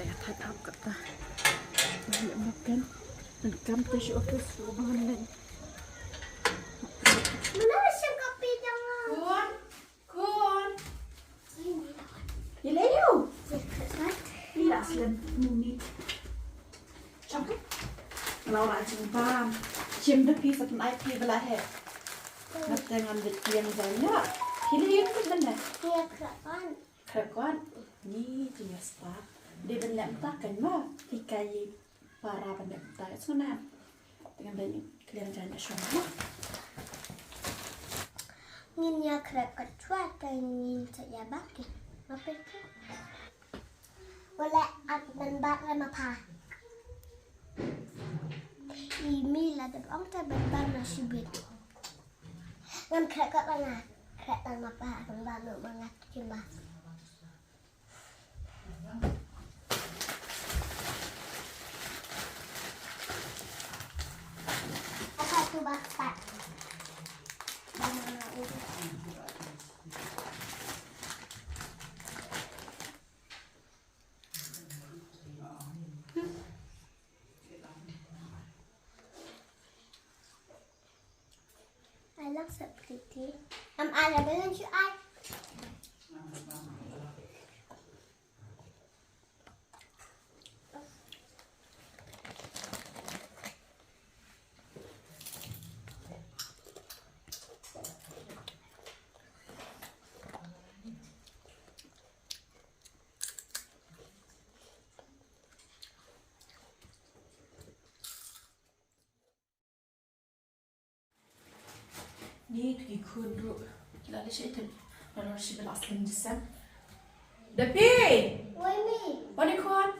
saya tatap kata banyak makan dan kamu syukur subhanallah. Mana macam kopi jangan. Kun. Ilayu. Iya aslan mumi. Cakap. Laura jempam. Cim dah pisah pun air pi belah he. Nak dengan yang banyak. Ilayu tu mana? Iya kerakan. Kerakan. Ni dia star. Dia belah tak kan mah. Hikai para belah tak. Sana. Dengan banyak kalian jangan syukur. Ngin ya kerakan cuaca ngin saya baki. Apa itu? Boleh aku bakal mapa. Ini lah orang tak benar nasi bet. Ngan kerakan mana? Kerakan mapa akan baru banget cuma. Apa tu bakat? I look so pretty. Ada dengan si I. Ni tu ikut dulu. Lalu saya tu lalu saya belas lenjesan. Tapi, Why me? mana ikut?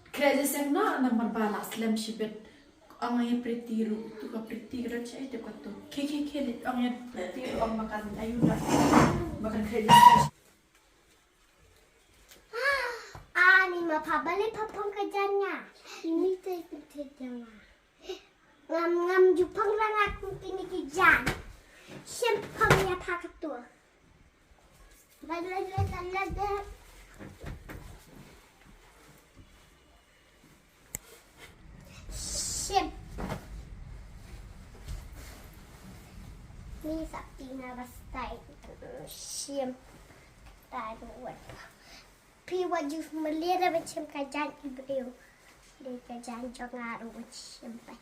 Kerja saya nak nama balas lem sibet. Orang yang pretty ru, tu kan pretty kerja saya tu kata. Kek orang yang pretty orang makan ayunan, makan kerja saya. Ni mapa balik papang kerjanya. Ini tu kerjanya. Ngam jupang lang aku kini kijan. Sempang ya pakai tu. Lada. Sem. Ni sapi na bastai. Sem. Tai buat. Pi wajib melihat macam kajian Ibrahim. Dia kajian jangan aru sampai.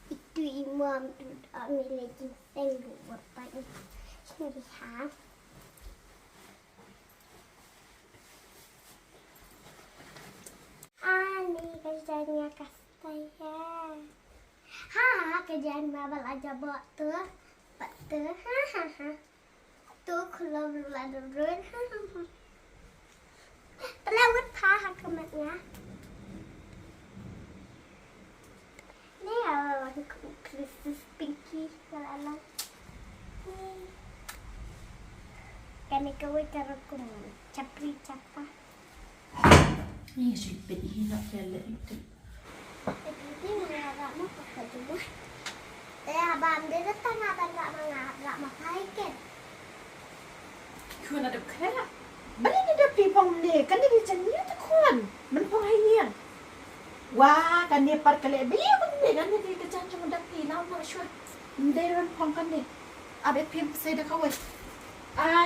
Itu imam tu ambil lagi tenggu bapak ni. Sini ha. Ni kajiannya kastaya. Kajian babal aja buat tu. Betul. Tu kalau berlalu run. Pelawat pahak kematnya. Ni awak Christmas pinky kalau. Kan kau cara kum capri capa. Ni sih pedih nak jalan itu. Jadi mengarah nak pakai dulu. Abang dia datang abang tak makai kan? Kun ada kera. Balik ni dah pipong ni. Kan dia jenis tu kun. Menpong hayang. Wah, kan dia par kali beli pun ni kan dia kejan cuma dah pi. Now nak sure. Dia menpong kan ni. Abe pim saya dah kawai.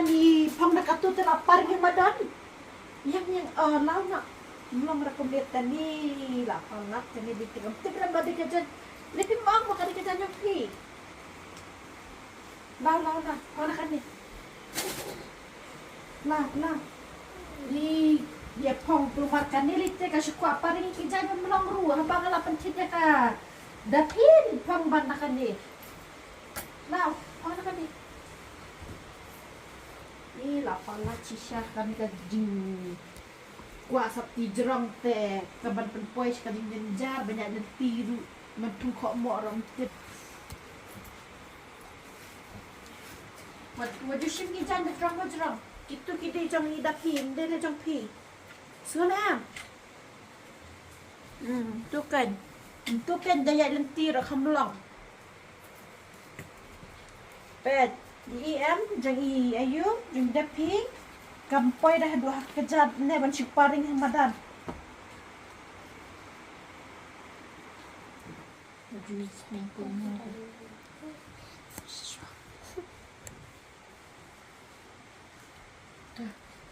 Ni pong nak atu terlapar ni madan. Yang lau nak. Belum rekomendasi ni lah. Nak jadi bikin. Tapi kalau balik kejan. Lebih bang makan kita jangan pi. Lah. Mana kan ni? Lah. Ni dia pong keluar kan ni lite kasih kuat apa ni kita jangan melongru. Hamba kalau pencetnya ka. Dapin pong mana kan ni? Lah, mana kan ni? Ni lah pala cisah kan ka jing. Kuat sapti jerong teh. Kaban penpoy sekali nyenjar banyak dan tiru. Matu kok mau orang tip. Wajib sim kita jangan jerong. Itu kita jangan idapin, dia jangan pi. Sulam. Tu kan daya lentir kamlang. Pet, Di em jang i ayu jang dapi kampoi dah dua kejat ne ban paring hamadan. Juice mengkuno.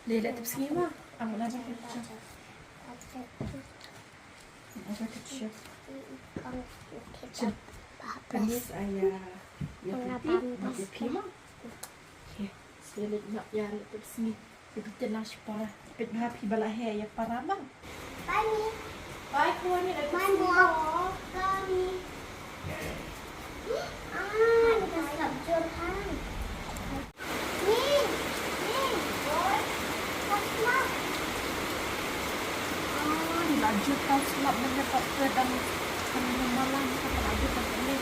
Lele tips gimana? Amal apa kerja? Apa kerja? Kanis ayah. Ya putih, ya pima. Ya, sele nak ya tips ni. Itu tenas para. Pedha pi bala he ya para bang. Bye. Bye ko ni My mom. Kami. Nakaslap Jorhan. Nih. Boy. Kaslap. Lanjut kau selap menyepak ke dan malam kita lanjut ke ini.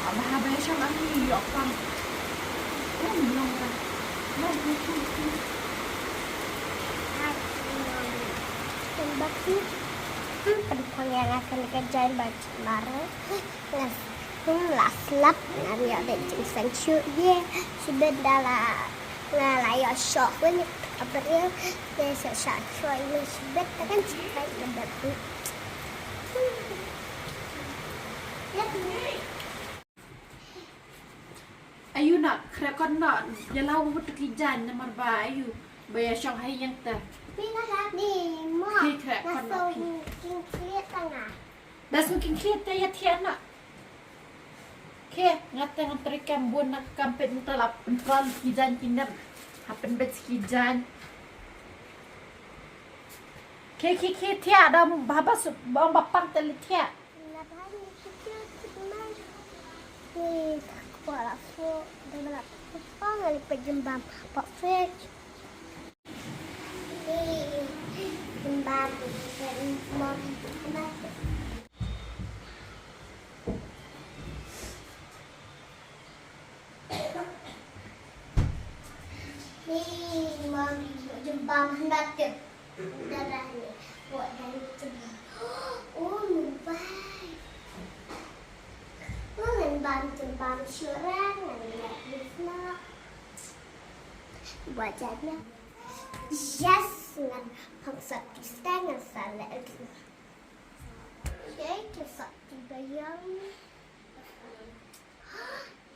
Abah siang lagi yok kan. Oh minum kan. Bakti penumpang yang akan dikerjain baju bareng laslap nari ada jengsan syukye sudah lah ya syok ini kabarnya dia sesak syok ini sudah kan cepat mendapat Ayu nak kerekon nak jalan untuk kijan nomor bayu bayar syang hai yang ter. Bila dah ni mak nasi mungkin kiri tengah. Das mungkin kita ya tiana. Ke ngata ngantri kambun nak kampet mutalap pentral kijan kinam. Hapen bet kijan. Ke tia ada baba bang bapang tele tia. Lepas ni kita cuma ni kuala so dengan apa ngali pejembam pak fetch. Jembam dan mau ni mau jembam hendak darah ni buat dari jembam. Oh, baik. Jembam syurang nanti nak buat jadinya. Yes, dengan bangsa Kristen yang salah itu. Jadi kisah bayang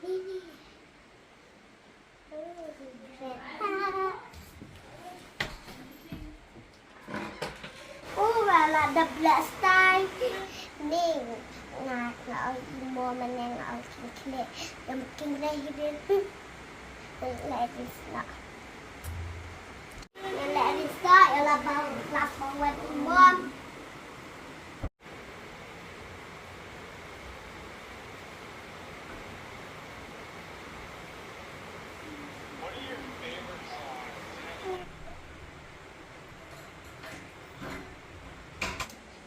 ini. Oh, malah ada belastai. Ning, nak mau meneng klik yang mungkin lahirin. Lahirin nak. Yang lahirin tak ialah lapangan umum.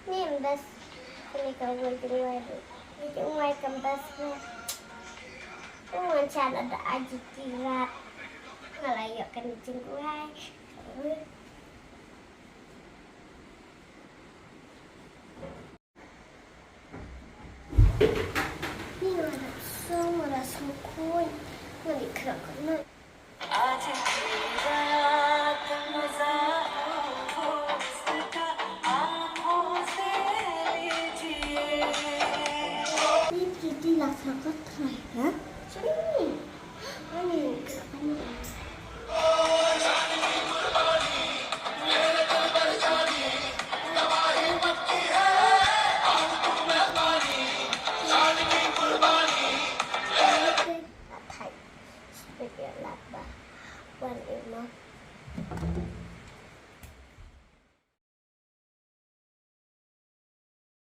Ni bas ini kalau tinggal kembasnya. Macam ada aji tirat. Ngelayak kan jengkuai. Ni ada semua rasa mukul. Ngali kerak kena. Sangat kaya. Sini. Ini kerak kena.